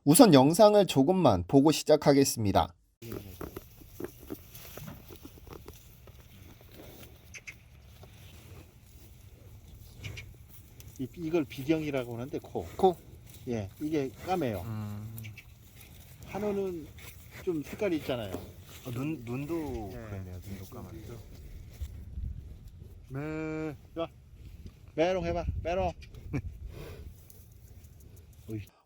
우선 영상을 조금만 보고 시작하겠습니다. 이걸 비경이라고 하는데 코? 예, 이게 까매요. 한우는 좀 색깔이 있잖아요. 눈도 예. 그러네요. 눈도 까맣죠. 자, 메롱 해봐, 메롱.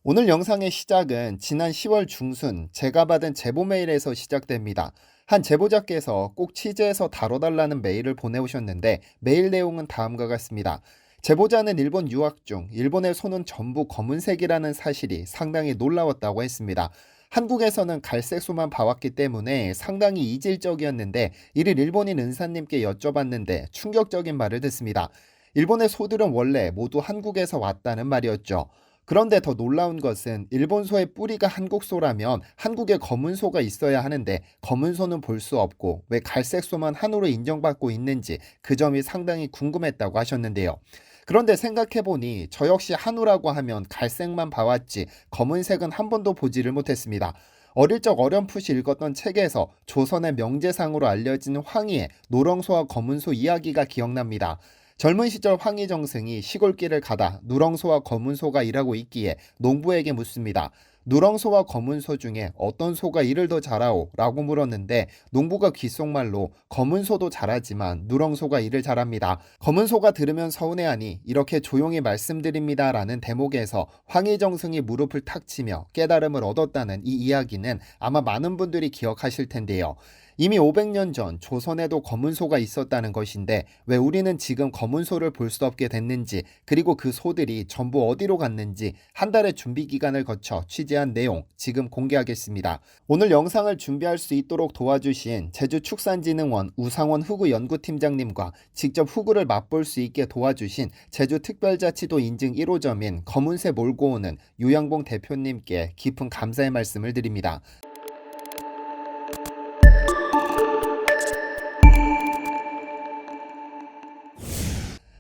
오늘 영상의 시작은 지난 10월 중순 제가 받은 제보 메일에서 시작됩니다. 한 제보자께서 꼭 취재해서 다뤄달라는 메일을 보내오셨는데 메일 내용은 다음과 같습니다. 제보자는 일본 유학 중 일본의 소는 전부 검은색이라는 사실이 상당히 놀라웠다고 했습니다. 한국에서는 갈색 소만 봐왔기 때문에 상당히 이질적이었는데 이를 일본인 은사님께 여쭤봤는데 충격적인 말을 듣습니다. 일본의 소들은 원래 모두 한국에서 왔다는 말이었죠. 그런데 더 놀라운 것은 일본 소의 뿌리가 한국 소라면 한국에 검은 소가 있어야 하는데 검은 소는 볼 수 없고 왜 갈색 소만 한우로 인정받고 있는지 그 점이 상당히 궁금했다고 하셨는데요. 그런데 생각해보니 저 역시 한우라고 하면 갈색만 봐왔지 검은색은 한 번도 보지를 못했습니다. 어릴 적 어렴풋이 읽었던 책에서 조선의 명제상으로 알려진 황희의 노렁소와 검은소 이야기가 기억납니다. 젊은 시절 황희정승이 시골길을 가다 누렁소와 검은소가 일하고 있기에 농부에게 묻습니다. 누렁소와 검은소 중에 어떤 소가 일을 더 잘하오? 라고 물었는데 농부가 귓속말로 검은소도 잘하지만 누렁소가 일을 잘합니다. 검은소가 들으면 서운해하니 이렇게 조용히 말씀드립니다. 라는 대목에서 황희정승이 무릎을 탁 치며 깨달음을 얻었다는 이 이야기는 아마 많은 분들이 기억하실 텐데요. 이미 500년 전 조선에도 검은소가 있었다는 것인데 왜 우리는 지금 검은소를 볼 수 없게 됐는지 그리고 그 소들이 전부 어디로 갔는지 한 달의 준비 기간을 거쳐 취재한 내용 지금 공개하겠습니다. 오늘 영상을 준비할 수 있도록 도와주신 제주축산진흥원 우상원 후구연구팀장님과 직접 후구를 맛볼 수 있게 도와주신 제주특별자치도 인증 1호점인 검은새 몰고 오는 유양봉 대표님께 깊은 감사의 말씀을 드립니다.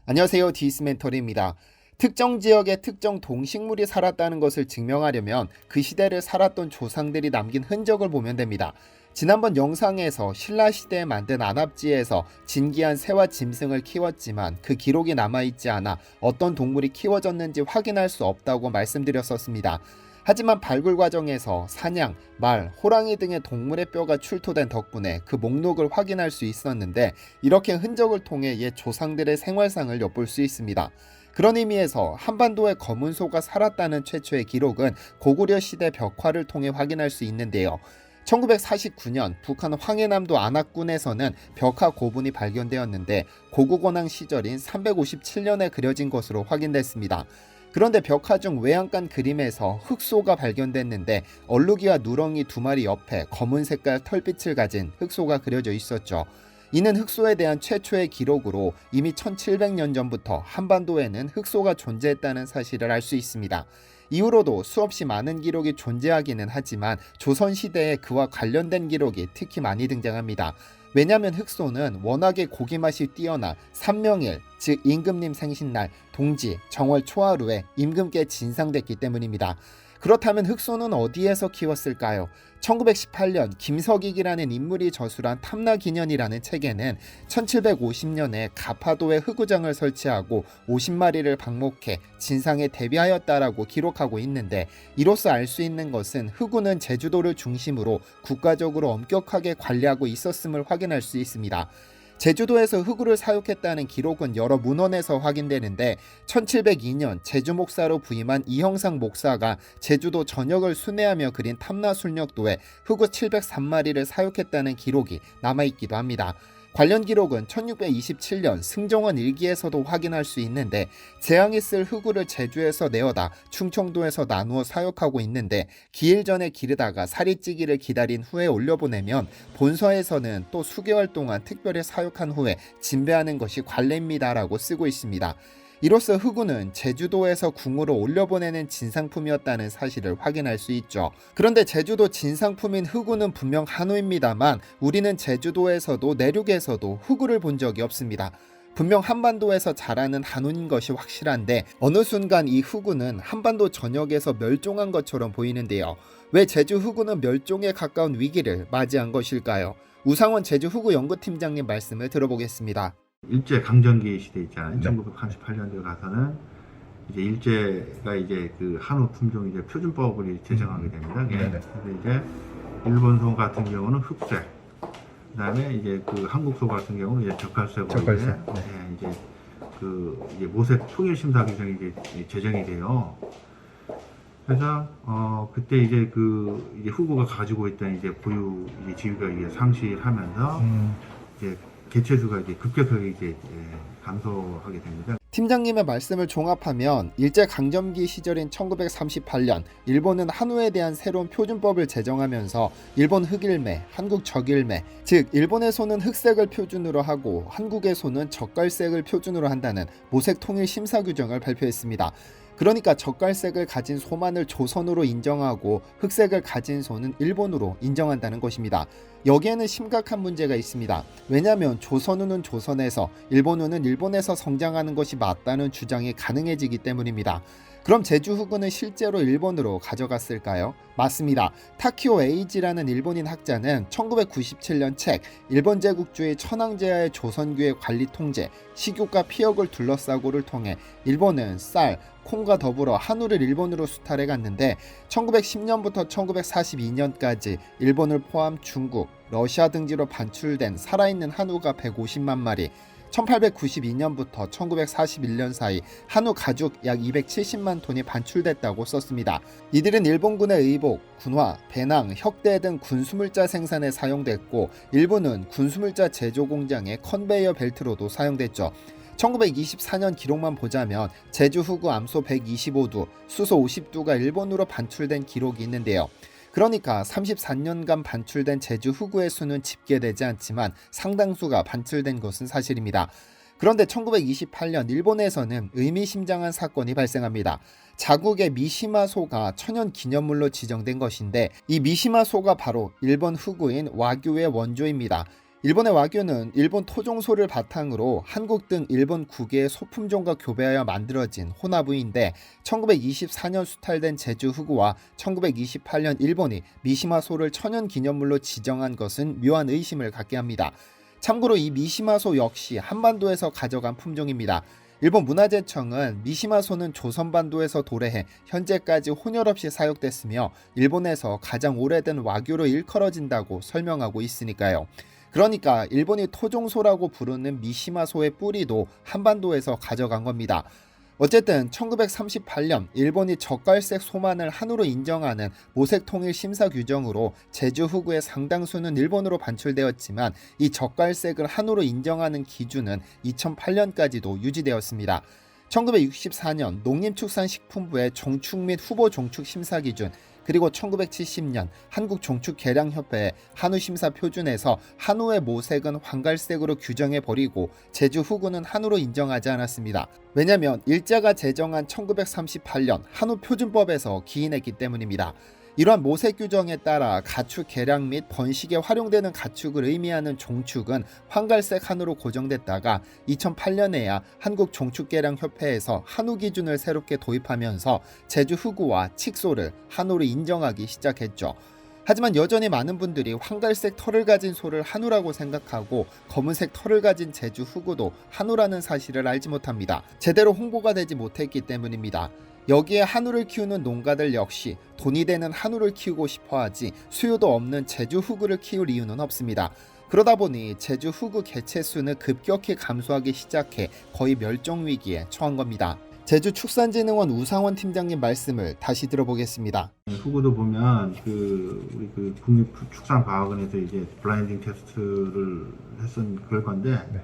안녕하세요. 디스멘터리입니다. 특정 지역에 특정 동식물이 살았다는 것을 증명하려면 그 시대를 살았던 조상들이 남긴 흔적을 보면 됩니다. 지난번 영상에서 신라시대에 만든 안압지에서 진기한 새와 짐승을 키웠지만 그 기록이 남아있지 않아 어떤 동물이 키워졌는지 확인할 수 없다고 말씀드렸었습니다. 하지만 발굴 과정에서 사냥, 말, 호랑이 등의 동물의 뼈가 출토된 덕분에 그 목록을 확인할 수 있었는데 이렇게 흔적을 통해 옛 조상들의 생활상을 엿볼 수 있습니다. 그런 의미에서 한반도에 검은 소가 살았다는 최초의 기록은 고구려 시대 벽화를 통해 확인할 수 있는데요. 1949년 북한 황해남도 안압군에서는 벽화 고분이 발견되었는데 고구건왕 시절인 357년에 그려진 것으로 확인됐습니다. 그런데 벽화 중 외양간 그림에서 흑소가 발견됐는데 얼룩이와 누렁이 두 마리 옆에 검은 색깔 털빛을 가진 흑소가 그려져 있었죠. 이는 흑소에 대한 최초의 기록으로 이미 1700년 전부터 한반도에는 흑소가 존재했다는 사실을 알 수 있습니다. 이후로도 수없이 많은 기록이 존재하기는 하지만 조선시대에 그와 관련된 기록이 특히 많이 등장합니다. 왜냐하면 흑소는 워낙에 고기 맛이 뛰어나 삼명일, 즉 임금님 생신날, 동지, 정월 초하루에 임금께 진상됐기 때문입니다. 그렇다면 흑소는 어디에서 키웠을까요? 1918년 김석익이라는 인물이 저술한 탐나기년이라는 책에는 1750년에 가파도에 흑우장을 설치하고 50마리를 방목해 진상에 대비하였다라고 기록하고 있는데 이로써 알 수 있는 것은 흑우는 제주도를 중심으로 국가적으로 엄격하게 관리하고 있었음을 확인할 수 있습니다. 제주도에서 흑우를 사육했다는 기록은 여러 문헌에서 확인되는데 1702년 제주 목사로 부임한 이형상 목사가 제주도 전역을 순회하며 그린 탐나술력도에 흑우 703마리를 사육했다는 기록이 남아있기도 합니다. 관련 기록은 1627년 승정원 일기에서도 확인할 수 있는데 재앙이 쓸 흑우를 제주에서 내어다 충청도에서 나누어 사육하고 있는데 기일 전에 기르다가 살이 찌기를 기다린 후에 올려보내면 본서에서는 또 수개월 동안 특별히 사육한 후에 진배하는 것이 관례입니다라고 쓰고 있습니다. 이로써 흑우는 제주도에서 궁으로 올려보내는 진상품이었다는 사실을 확인할 수 있죠. 그런데 제주도 진상품인 흑우는 분명 한우입니다만 우리는 제주도에서도 내륙에서도 흑우를 본 적이 없습니다. 분명 한반도에서 자라는 한우인 것이 확실한데 어느 순간 이 후구는 한반도 전역에서 멸종한 것처럼 보이는데요. 왜 제주 후구는 멸종에 가까운 위기를 맞이한 것일까요? 우상원 제주 후구 연구팀장님 말씀을 들어보겠습니다. 일제 강점기 시대 있잖아요. 1938년도에 가서는 이제 일제가 이제 그 한우 품종 이제 표준법을 제정하게 됩니다. 그래서 이제 일본소 같은 경우는 흑색, 그다음에 이제 그 한국소 같은 경우는 이제 젓갈색으로 이제 이제 모색 통일 심사 규정이 이제 제정이 돼요. 그래서 그때 이제 이제 후구가 가지고 있던 이제 고유 이제 지위가 이제 상실하면서 이제 개체수가 이제 급격하게 이제 감소하게 됩니다. 팀장님의 말씀을 종합하면 일제 강점기 시절인 1938년 일본은 한우에 대한 새로운 표준법을 제정하면서 일본 흑일매, 한국 적일매, 즉 일본의 소는 흑색을 표준으로 하고 한국의 소는 젓갈색을 표준으로 한다는 모색 통일 심사 규정을 발표했습니다. 그러니까 젓갈색을 가진 소만을 조선으로 인정하고 흑색을 가진 소는 일본으로 인정한다는 것입니다. 여기에는 심각한 문제가 있습니다. 왜냐하면 조선우는 조선에서, 일본우는 일본에서 성장하는 것이 맞다는 주장이 가능해지기 때문입니다. 그럼 제주 후구는 실제로 일본으로 가져갔을까요? 맞습니다. 타키오 에이지라는 일본인 학자는 1997년 책 일본 제국주의 천황제하의 조선규의 관리 통제, 식욕과 피역을 둘러싸고를 통해 일본은 쌀, 콩과 더불어 한우를 일본으로 수탈해 갔는데 1910년부터 1942년까지 일본을 포함 중국, 러시아 등지로 반출된 살아있는 한우가 150만 마리, 1892년부터 1941년 사이 한우 가죽 약 270만 톤이 반출됐다고 썼습니다. 이들은 일본군의 의복, 군화, 배낭, 혁대 등 군수물자 생산에 사용됐고 일부는 군수물자 제조 공장의 컨베이어 벨트로도 사용됐죠. 1924년 기록만 보자면 제주 후구 암소 125두, 수소 50두가 일본으로 반출된 기록이 있는데요. 그러니까 34년간 반출된 제주 후구의 수는 집계되지 않지만 상당수가 반출된 것은 사실입니다. 그런데 1928년 일본에서는 의미심장한 사건이 발생합니다. 자국의 미시마 소가 천연 기념물로 지정된 것인데 이 미시마 소가 바로 일본 후구인 와규의 원조입니다. 일본의 와규는 일본 토종소를 바탕으로 한국 등 일본 9개의 소품종과 교배하여 만들어진 혼합부위인데 1924년 수탈된 제주 후구와 1928년 일본이 미시마 소를 천연기념물로 지정한 것은 묘한 의심을 갖게 합니다. 참고로 이 미시마 소 역시 한반도에서 가져간 품종입니다. 일본 문화재청은 미시마 소는 조선반도에서 도래해 현재까지 혼혈 없이 사육됐으며 일본에서 가장 오래된 와규로 일컬어진다고 설명하고 있으니까요. 그러니까 일본이 토종소라고 부르는 미시마소의 뿌리도 한반도에서 가져간 겁니다. 어쨌든 1938년 일본이 젓갈색 소만을 한우로 인정하는 모색통일 심사 규정으로 제주 후구의 상당수는 일본으로 반출되었지만 이 젓갈색을 한우로 인정하는 기준은 2008년까지도 유지되었습니다. 1964년 농림축산식품부의 종축 및 후보 종축 심사 기준, 그리고 1970년 한국종축개량협회의 한우심사 표준에서 한우의 모색은 황갈색으로 규정해버리고 제주 후구는 한우로 인정하지 않았습니다. 왜냐하면 일제가 제정한 1938년 한우표준법에서 기인했기 때문입니다. 이러한 모색 규정에 따라 가축 개량 및 번식에 활용되는 가축을 의미하는 종축은 황갈색 한우로 고정됐다가 2008년에야 한국종축개량협회에서 한우 기준을 새롭게 도입하면서 제주 후구와 칡소를 한우로 인정하기 시작했죠. 하지만 여전히 많은 분들이 황갈색 털을 가진 소를 한우라고 생각하고 검은색 털을 가진 제주 후구도 한우라는 사실을 알지 못합니다. 제대로 홍보가 되지 못했기 때문입니다. 여기에 한우를 키우는 농가들 역시 돈이 되는 한우를 키우고 싶어하지 수요도 없는 제주 후구를 키울 이유는 없습니다. 그러다 보니 제주 후구 개체수는 급격히 감소하기 시작해 거의 멸종 위기에 처한 겁니다. 제주축산진흥원 우상원 팀장님 말씀을 다시 들어보겠습니다. 후구도 보면 우리 국립축산과학원에서 이제 블라인딩 테스트를 했던 결과인데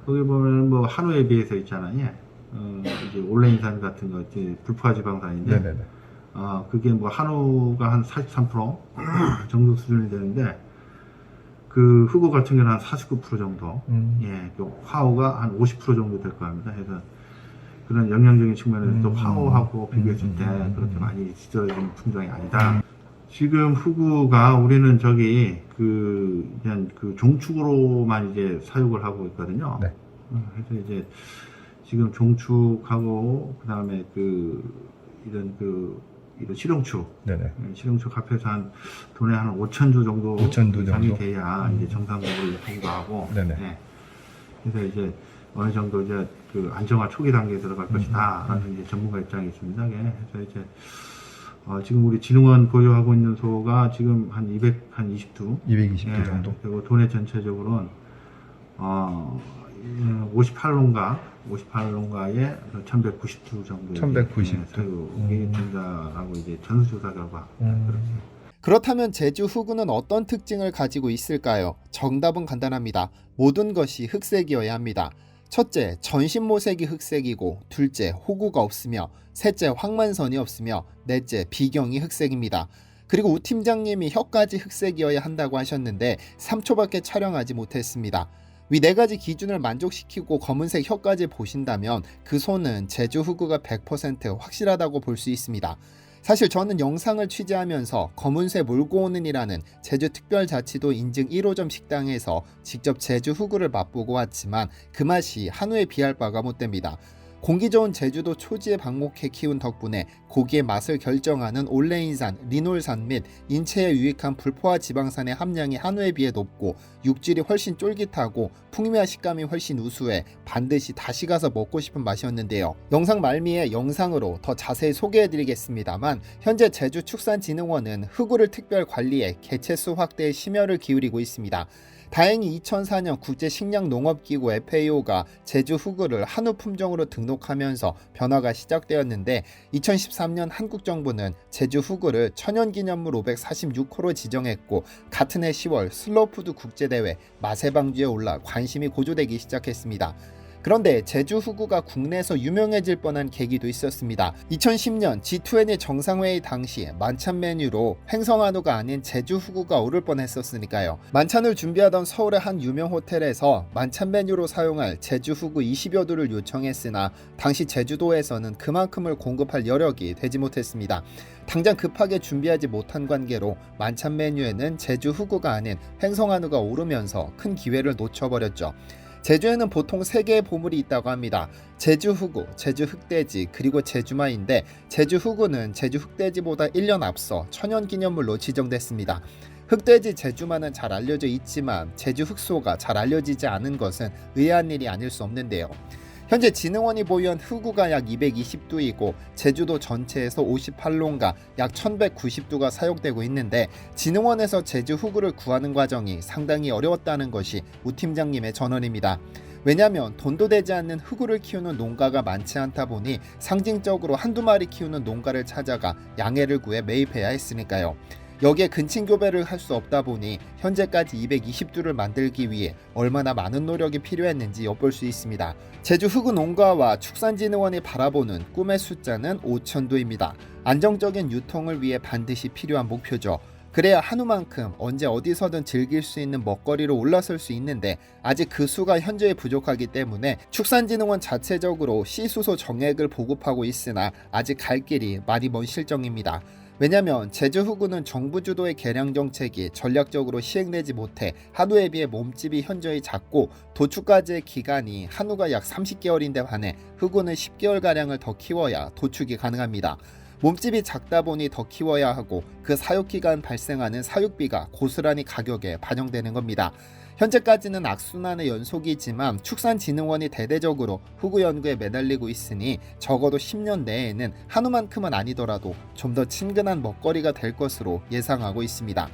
거기 보면 뭐 한우에 비해서 있잖아요. 이제 올레인산 같은 거 이제 불포화 지방산인데 그게 뭐 한우가 한 43% 정도 수준이 되는데 그 후구 같은 경우는 한 49% 정도, 화우가 한 50% 정도 될 겁니다. 그래서 그런 영양적인 측면에서도 화우하고 비교했을 때 그렇게 많이 지저진 품종이 아니다. 지금 후구가 우리는 그냥 종축으로만 이제 사육을 하고 있거든요. 그래서 이제 지금 종축하고 그다음에 이런 실용축, 네네. 실용축 합해서 돈에 한 5,000조 정도 5,000조 예상이 정도? 돼야 이제 정상적으로 통과하고, 네네. 그래서 이제 어느 정도 이제 안정화 초기 단계에 들어갈 것이다라는 이제 전문가 입장이 있습니다. 그래서 이제 지금 우리 진흥원 보유하고 있는 소가 지금 한 220두 220도 정도. 그리고 돈의 전체적으로는 58농가에 1190두 정도 1190 두. 소유이 된다라고 이제 전수조사 결과 그렇습니다. 그렇다면 제주 후구는 어떤 특징을 가지고 있을까요? 정답은 간단합니다. 모든 것이 흑색이어야 합니다. 첫째, 전신모색이 흑색이고, 둘째, 호구가 없으며, 셋째, 황만선이 없으며, 넷째, 비경이 흑색입니다. 그리고 우 팀장님이 혀까지 흑색이어야 한다고 하셨는데 3초밖에 촬영하지 못했습니다. 위 4가지 기준을 만족시키고 검은색 혀까지 보신다면 그 소는 제주 후구가 100% 확실하다고 볼 수 있습니다. 사실 저는 영상을 취재하면서 검은새 몰고 오는이라는 제주특별자치도 인증 1호점 식당에서 직접 제주 후구를 맛보고 왔지만 그 맛이 한우에 비할 바가 못됩니다. 공기 좋은 제주도 초지에 방목해 키운 덕분에 고기의 맛을 결정하는 올레인산, 리놀산 및 인체에 유익한 불포화 지방산의 함량이 한우에 비해 높고 육질이 훨씬 쫄깃하고 풍미와 식감이 훨씬 우수해 반드시 다시 가서 먹고 싶은 맛이었는데요. 영상 말미에 영상으로 더 자세히 소개해드리겠습니다만 현재 제주축산진흥원은 후구를 특별 관리에 개체수 확대에 심혈을 기울이고 있습니다. 다행히 2004년 국제식량농업기구 FAO가 제주 후구를 한우 품종으로 등록하면서 변화가 시작되었는데 2013년 한국 정부는 제주 후구를 천연기념물 546호로 지정했고 같은 해 10월 슬로푸드 국제대회 마세방주에 올라 관심이 고조되기 시작했습니다. 그런데 제주 후구가 국내에서 유명해질 뻔한 계기도 있었습니다. 2010년 G20 정상회의 당시 만찬 메뉴로 횡성한우가 아닌 제주 후구가 오를 뻔했었으니까요. 만찬을 준비하던 서울의 한 유명 호텔에서 만찬 메뉴로 사용할 제주 후구 20여 두를 요청했으나 당시 제주도에서는 그만큼을 공급할 여력이 되지 못했습니다. 당장 급하게 준비하지 못한 관계로 만찬 메뉴에는 제주 후구가 아닌 횡성한우가 오르면서 큰 기회를 놓쳐버렸죠. 제주에는 보통 3개의 보물이 있다고 합니다. 제주 후구, 제주 흑돼지, 그리고 제주마인데 제주 후구는 제주 흑돼지보다 1년 앞서 천연기념물로 지정됐습니다. 흑돼지 제주마는 잘 알려져 있지만 제주 흑소가 잘 알려지지 않은 것은 의아한 일이 아닐 수 없는데요. 현재 진흥원이 보유한 후구가 약 220두이고 제주도 전체에서 58농가 약 1190두가 사육되고 있는데 진흥원에서 제주 후구를 구하는 과정이 상당히 어려웠다는 것이 우 팀장님의 전언입니다. 왜냐하면 돈도 되지 않는 후구를 키우는 농가가 많지 않다 보니 상징적으로 한두 마리 키우는 농가를 찾아가 양해를 구해 매입해야 했으니까요. 여기에 근친교배를 할 수 없다 보니 현재까지 220두를 만들기 위해 얼마나 많은 노력이 필요했는지 엿볼 수 있습니다. 제주 후구 농가와 축산진흥원이 바라보는 꿈의 숫자는 5,000두입니다. 안정적인 유통을 위해 반드시 필요한 목표죠. 그래야 한우만큼 언제 어디서든 즐길 수 있는 먹거리로 올라설 수 있는데 아직 그 수가 현저히 부족하기 때문에 축산진흥원 자체적으로 씨수소 정액을 보급하고 있으나 아직 갈 길이 많이 먼 실정입니다. 왜냐면 제주 후구는 정부 주도의 개량 정책이 전략적으로 시행되지 못해 한우에 비해 몸집이 현저히 작고 도축까지의 기간이 한우가 약 30개월인데 반해 후구는 10개월가량을 더 키워야 도축이 가능합니다. 몸집이 작다 보니 더 키워야 하고 그 사육기간 발생하는 사육비가 고스란히 가격에 반영되는 겁니다. 현재까지는 악순환의 연속이지만 축산진흥원이 대대적으로 후구 연구에 매달리고 있으니 적어도 10년 내에는 한우만큼은 아니더라도 좀 더 친근한 먹거리가 될 것으로 예상하고 있습니다.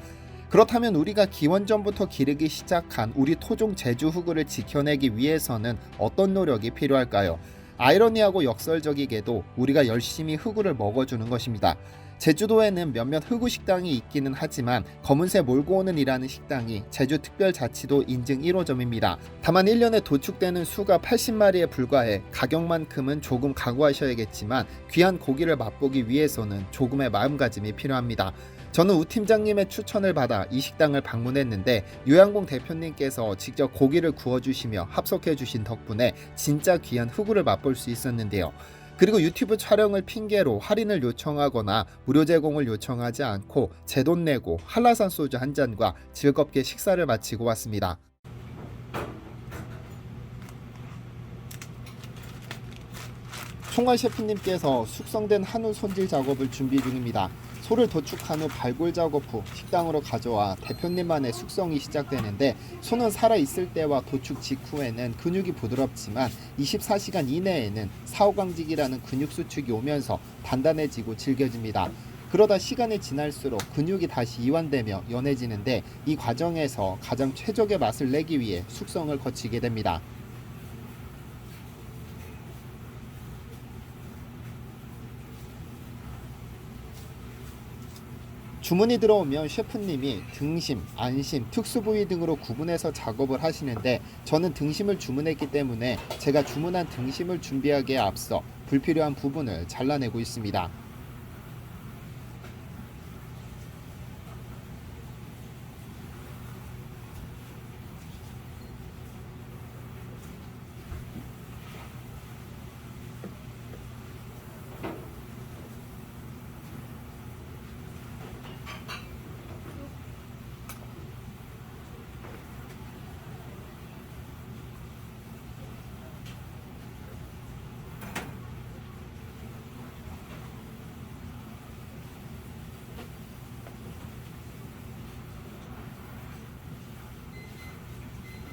그렇다면 우리가 기원전부터 기르기 시작한 우리 토종 제주 후구를 지켜내기 위해서는 어떤 노력이 필요할까요? 아이러니하고 역설적이게도 우리가 열심히 후구를 먹어주는 것입니다. 제주도에는 몇몇 후구 식당이 있기는 하지만 검은새 몰고 오는 이라는 식당이 제주특별자치도 인증 1호점입니다. 다만 1년에 도축되는 수가 80마리에 불과해 가격만큼은 조금 각오하셔야겠지만 귀한 고기를 맛보기 위해서는 조금의 마음가짐이 필요합니다. 저는 우 팀장님의 추천을 받아 이 식당을 방문했는데 요양봉 대표님께서 직접 고기를 구워주시며 합석해주신 덕분에 진짜 귀한 후구를 맛볼 수 있었는데요. 그리고 유튜브 촬영을 핑계로 할인을 요청하거나 무료 제공을 요청하지 않고 제 돈 내고 한라산 소주 한 잔과 즐겁게 식사를 마치고 왔습니다. 송관 셰프님께서 숙성된 한우 손질 작업을 준비 중입니다. 소를 도축한 후 발골 작업 후 식당으로 가져와 대표님만의 숙성이 시작되는데, 소는 살아있을 때와 도축 직후에는 근육이 부드럽지만 24시간 이내에는 사후강직이라는 근육 수축이 오면서 단단해지고 질겨집니다. 그러다 시간이 지날수록 근육이 다시 이완되며 연해지는데, 이 과정에서 가장 최적의 맛을 내기 위해 숙성을 거치게 됩니다. 주문이 들어오면 셰프님이 등심, 안심, 특수부위 등으로 구분해서 작업을 하시는데, 저는 등심을 주문했기 때문에 제가 주문한 등심을 준비하기에 앞서 불필요한 부분을 잘라내고 있습니다.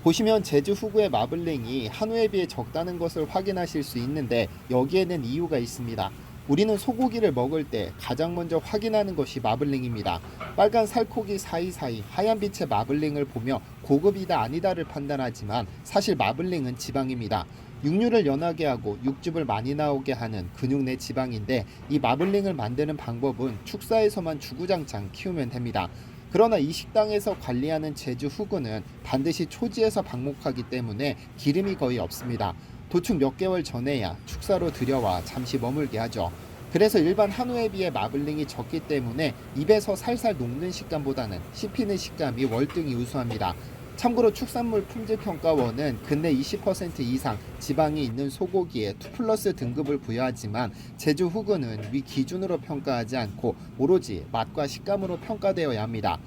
보시면 제주 후구의 마블링이 한우에 비해 적다는 것을 확인하실 수 있는데, 여기에는 이유가 있습니다. 우리는 소고기를 먹을 때 가장 먼저 확인하는 것이 마블링입니다. 빨간 살코기 사이사이 하얀 빛의 마블링을 보며 고급이다 아니다를 판단하지만, 사실 마블링은 지방입니다. 육류를 연하게 하고 육즙을 많이 나오게 하는 근육 내 지방인데, 이 마블링을 만드는 방법은 축사에서만 주구장창 키우면 됩니다. 그러나 이 식당에서 관리하는 제주 후구는 반드시 초지에서 방목하기 때문에 기름이 거의 없습니다. 도축 몇 개월 전에야 축사로 들여와 잠시 머물게 하죠. 그래서 일반 한우에 비해 마블링이 적기 때문에 입에서 살살 녹는 식감보다는 씹히는 식감이 월등히 우수합니다. 참고로 축산물 품질평가원은 근내 20% 이상 지방이 있는 소고기에 2+ 등급을 부여하지만, 제주 후구는 위 기준으로 평가하지 않고 오로지 맛과 식감으로 평가되어야 합니다.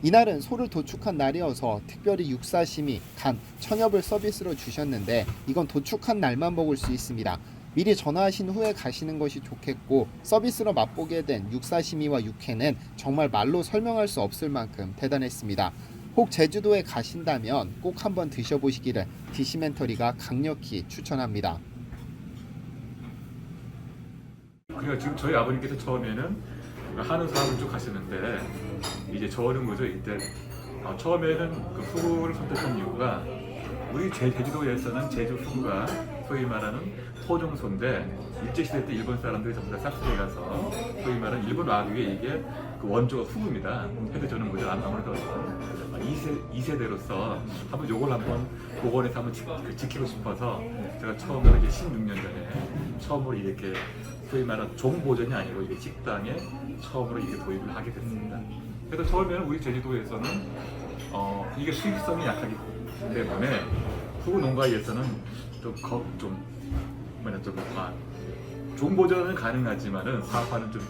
이날은 소를 도축한 날이어서 특별히 육사시미, 간, 천엽을 서비스로 주셨는데, 이건 도축한 날만 먹을 수 있습니다. 미리 전화하신 후에 가시는 것이 좋겠고, 서비스로 맛보게 된 육사시미와 육회는 정말 말로 설명할 수 없을 만큼 대단했습니다. 혹 제주도에 가신다면 꼭 한번 드셔보시기를 디시멘터리가 강력히 추천합니다. 그러니까 지금 저희 아버님께서 처음에는 한우 사업을 쭉 하시는데, 이제 저는 거죠. 이때 처음에는 그 후구를 선택한 이유가, 우리 제주도에서는 제주 후구가 소위 말하는 토종소인데, 일제시대 때 일본 사람들이 전부 다 싹쓸이 가서 소위 말하는 일본 와규에 이게 그 원조가 후구입니다. 그래서 저는 뭐죠, 아무래도 2세대로서 한번 요걸 한번 복원해서 한번 지키고 싶어서, 제가 처음으로 이제 16년 전에 처음으로 이렇게 소위 말하는 종보전이 아니고 이게 식당에 처음으로 이게 도입을 하게 됐습니다. 그래서 처음에는 우리 제주도에서는 이게 수익성이 약하기 때문에 후구 농가에서는 종보전은 가능하지만은 사업화는 좀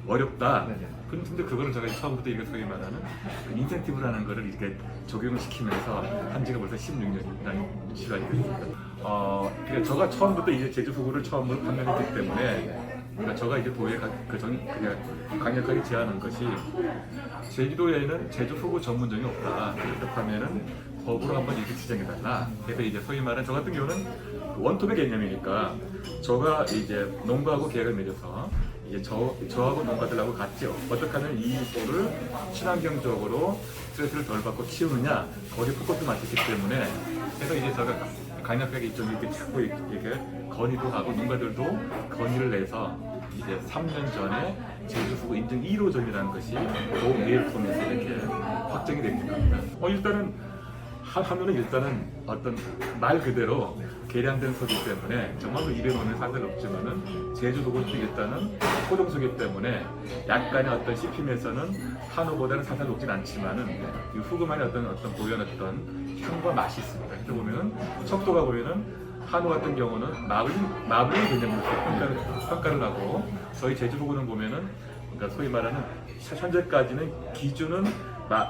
어렵다. 근데 그거를 제가 처음부터 이게 소위 말하는 그 인센티브라는 거를 이렇게 적용을 시키면서 한 지가 벌써 16년이라는 시간이 됐습니다. 그러니까 제가 처음부터 이제 제주 후구를 처음으로 판매했기 때문에, 그러니까 제가 이제 도에 그냥 강력하게 제안한 것이, 제주도에는 제주 후구 전문점이 없다. 그렇다면은 법으로 한번 이렇게 지정해달라. 그래서 이제 소위 말하는 저 같은 경우는 원톱의 개념이니까, 저가 이제 농가하고 계약을 맺어서 이제 저하고 농가들하고 같이 어떻게 하면 이 소를 친환경적으로 스트레스를 덜 받고 키우느냐, 거기에 포커스 맞췄기 때문에, 그래서 이제 제가 강력하게 좀 이렇게 자꾸 이렇게 건의도 하고 농가들도 건의를 내서 이제 3년 전에 제주 후구 인증 1호점이라는 것이 도매를 통해서 이렇게 확정이 된 겁니다. 일단은 하면은 일단은 어떤 말 그대로 개량된 소기 때문에 정말로 입에 넣는 사실 없지만은, 제주도는 일단은 토종소기 때문에 약간의 어떤 씹힘에서는 한우보다는 사실 높진 않지만은, 이 후구만의 어떤 고유한 향과 맛이 있습니다. 그래서 보면은 척도가 보면은 한우 같은 경우는 마블링 개념으로 평가를 하고, 저희 제주 후구는 보면은 그러니까 소위 말하는 현재까지는 기준은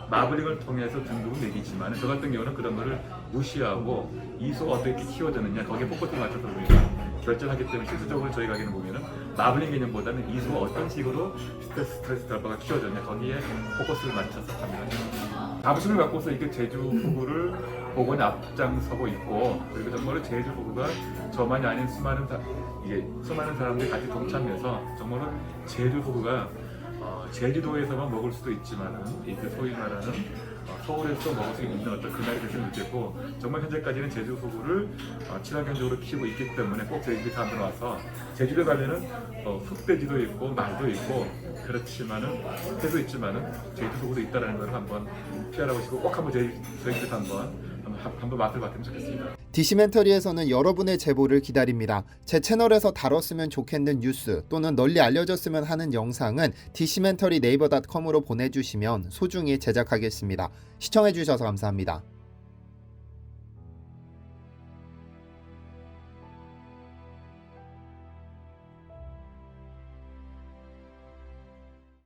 마블링을 통해서 등급을 매기지만, 저 같은 경우는 그런 거를 무시하고 이 소가 어떻게 키워졌느냐, 거기에 포커스를 맞춰서 우리가 결정하기 때문에 실질적으로 저희 가게는 보면은 마블링 개념보다는 이수가 어떤 식으로 스트레스 결과가 키워졌냐 거기에 포커스를 맞춰서 합니다. 자부심을 갖고서 이게 제주 후구를 복원에 앞장서고 있고 그리고 정말로 제주 후구가 저만이 아닌 수많은 사람들이 같이 동참해서 정말로 제주 후구가 제주도에서만 먹을 수도 있지만은 이그 소위 말하는 서울에서 먹을 수 있는 어떤 그날이 됐으면 좋겠고 정말 현재까지는 제주 후구를 친환경적으로 키우고 있기 때문에 꼭 저희 사람들 와서 제주도 가면은 흑돼지도 있고 말도 있고 그렇지만은 회도 있지만은 제주 후구도 있다라는 걸 한번 피하라고 꼭 한번 저희 한번 맛을 봤으면 좋겠습니다. 디시멘터리에서는 여러분의 제보를 기다립니다. 제 채널에서 다뤘으면 좋겠는 뉴스 또는 널리 알려졌으면 하는 영상은 디시멘터리 네이버.com으로 보내주시면 소중히 제작하겠습니다. 시청해주셔서 감사합니다.